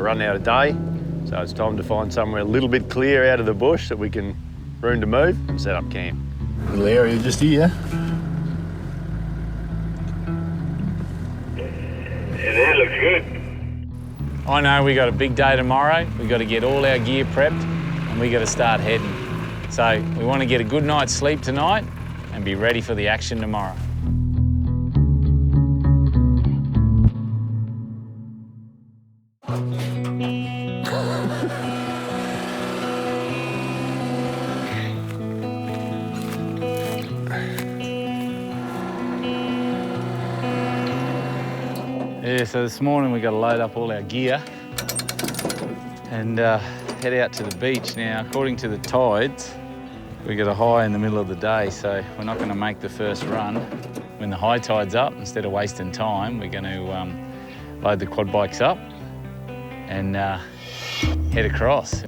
We're running out of day, so it's time to find somewhere a little bit clear out of the bush that we can room to move and set up camp. Little area just here. Yeah, that looks good. I know we got a big day tomorrow. We got to get all our gear prepped and we got to start heading. So we want to get a good night's sleep tonight and be ready for the action tomorrow. Yeah, so this morning we got to load up all our gear and head out to the beach. Now, according to the tides, we got a high in the middle of the day, so we're not going to make the first run when the high tide's up. Instead of wasting time, we're going to load the quad bikes up and head across.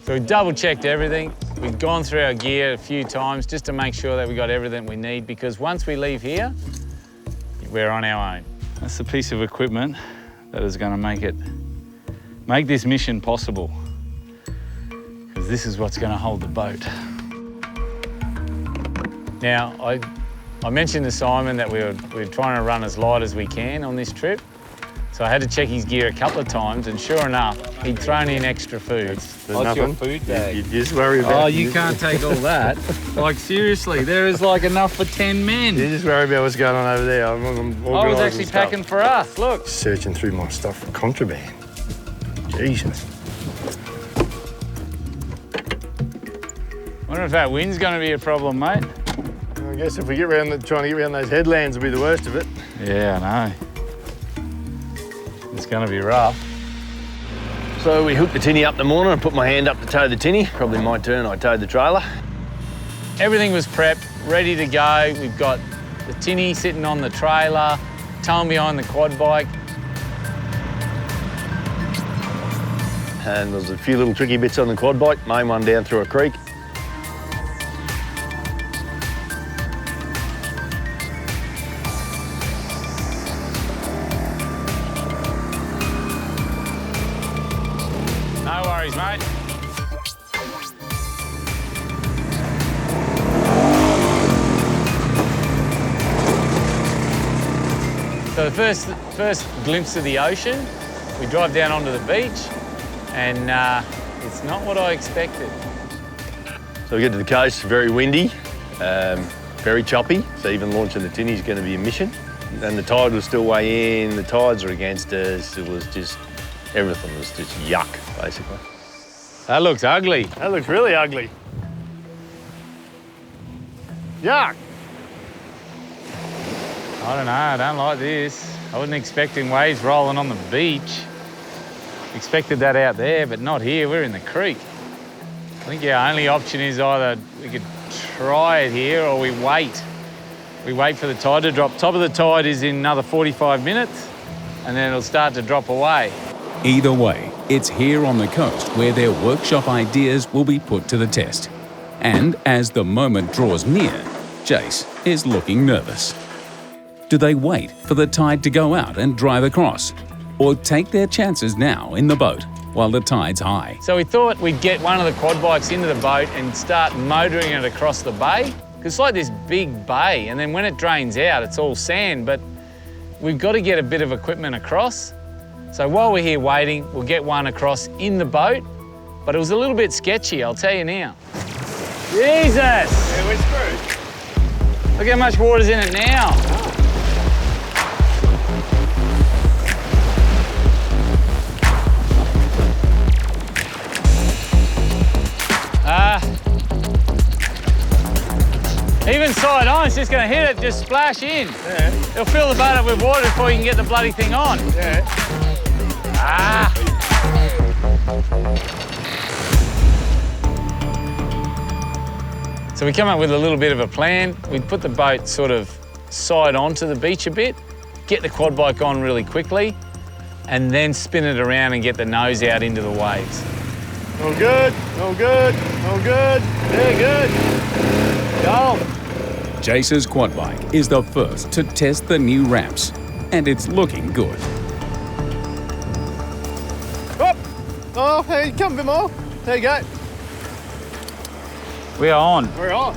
So we double-checked everything. We've gone through our gear a few times just to make sure that we got everything we need, because once we leave here, we're on our own. That's the piece of equipment that is going to make this mission possible, because this is what's going to hold the boat. Now, I mentioned to Simon that we're trying to run as light as we can on this trip, so I had to check his gear a couple of times, and sure enough, he'd thrown in extra food. What's your food bag? You just worry about... Oh, you can't take all that. Like, seriously, there is like enough for 10 men. You just worry about what's going on over there. I'm I was actually packing for us, look. Searching through my stuff for contraband. Jesus. Wonder if that wind's going to be a problem, mate. I guess if we get around trying to get around those headlands will be the worst of it. Yeah, I know. It's going to be rough. So we hooked the tinnie up in the morning and put my hand up to tow the tinnie. Probably my turn, I towed the trailer. Everything was prepped, ready to go. We've got the tinnie sitting on the trailer, towing behind the quad bike. And there's a few little tricky bits on the quad bike, main one down through a creek. No worries, mate. So the first glimpse of the ocean, we drive down onto the beach, and it's not what I expected. So we get to the coast, very windy, very choppy, so even launching the tinnie is going to be a mission. And the tide was still way in, the tides are against us, it was just, everything was just yuck, basically. That looks ugly. That looks really ugly. Yuck. I don't know, I don't like this. I wasn't expecting waves rolling on the beach. Expected that out there, but not here, we're in the creek. I think our only option is either we could try it here or we wait. We wait for the tide to drop. Top of the tide is in another 45 minutes, and then it'll start to drop away. Either way, it's here on the coast where their workshop ideas will be put to the test. And as the moment draws near, Jace is looking nervous. Do they wait for the tide to go out and drive across? Or take their chances now in the boat while the tide's high? So we thought we'd get one of the quad bikes into the boat and start motoring it across the bay. Because it's like this big bay, and then when it drains out, it's all sand, but we've got to get a bit of equipment across. So while we're here waiting, we'll get one across in the boat, but it was a little bit sketchy, I'll tell you now. Jesus! Yeah, we're screwed. Look how much water's in it now. Even side on, it's just going to hit it, just splash in. Yeah. It'll fill the boat up with water before you can get the bloody thing on. Yeah. Ah! So we come up with a little bit of a plan. We'd put the boat sort of side onto the beach a bit, get the quad bike on really quickly, and then spin it around and get the nose out into the waves. All good, all good, all good. Yeah, good. Go. Jace's quad bike is the first to test the new ramps, and it's looking good. Oh, hey, come a bit more. There you go. We are on. We're on.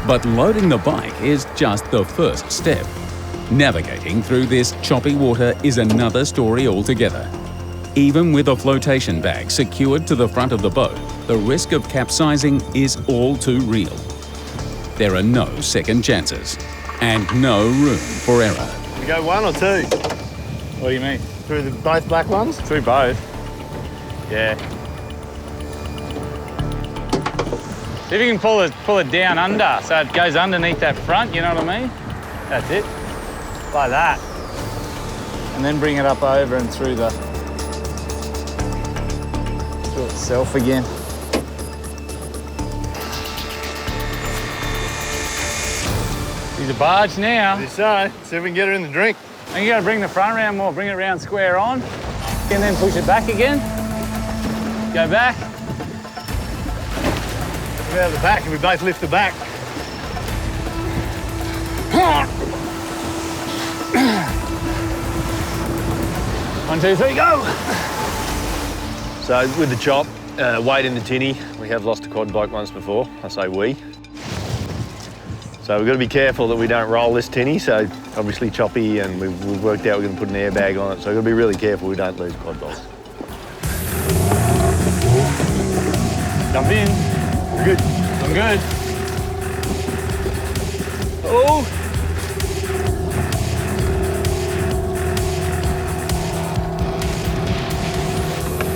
But loading the bike is just the first step. Navigating through this choppy water is another story altogether. Even with a flotation bag secured to the front of the boat, the risk of capsizing is all too real. There are no second chances and no room for error. We go 1 or 2? What do you mean? Through both black ones? Through both. Yeah. See if you can pull it down under so it goes underneath that front, you know what I mean? That's it. Like that. And then bring it up over and through itself again. She's a barge now. So, see if we can get her in the drink. And you gotta bring the front round more, bring it round square on, and then push it back again. Go back. Get out of the back and we both lift the back. 1, 2, 3, go! So with the chop, weight in the tinny, we have lost a quad bike once before. I say we. So we've got to be careful that we don't roll this tinny. So obviously choppy, and we've worked out we're going to put an airbag on it. So we've got to be really careful we don't lose quad bikes. Jump in. We're good. I'm good. Oh!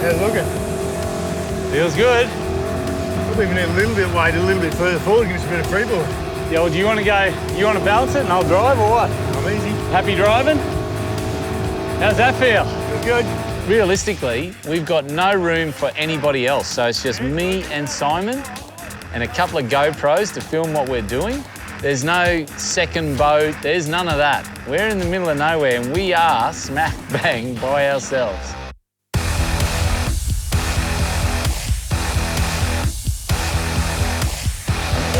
How's it looking? Feels good. Probably even need a little bit weight, a little bit further forward, give us a bit of freeboard. Yeah, well, do you want to balance it and I'll drive or what? I'm easy. Happy driving? How's that feel? Feels good. Realistically, we've got no room for anybody else. So it's just me and Simon and a couple of GoPros to film what we're doing. There's no second boat, there's none of that. We're in the middle of nowhere and we are smack bang by ourselves.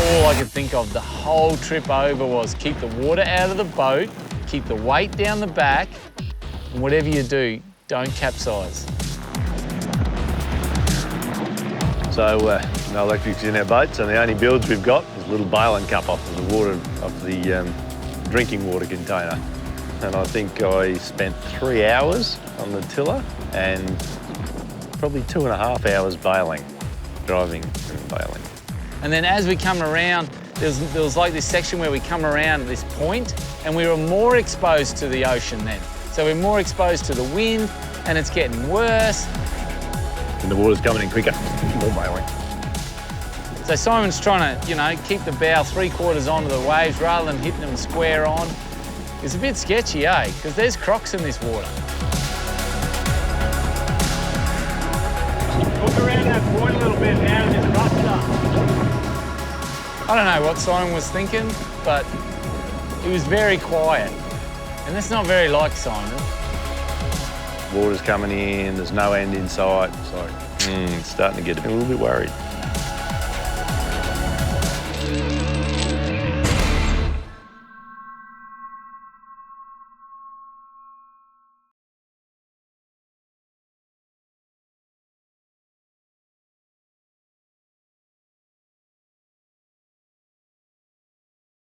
All I could think of the whole trip over was keep the water out of the boat, keep the weight down the back, and whatever you do, don't capsize. So no electrics in our boat, so the only builds we've got is a little bailing cup off of the water, off the drinking water container. And I think I spent 3 hours on the tiller and probably 2.5 hours bailing, driving and bailing. And then as we come around, there was like this section where we come around at this point and we were more exposed to the ocean then. So we're more exposed to the wind and it's getting worse. And the water's coming in quicker, more bailing. So Simon's trying to, keep the bow 3/4 onto the waves rather than hitting them square on. It's a bit sketchy, eh? Because there's crocs in this water. Look around that point a little bit now, this rough stuff. I don't know what Simon was thinking, but he was very quiet. And that's not very like Simon. Water's coming in, there's no end in sight. So it's starting to get a little bit worried.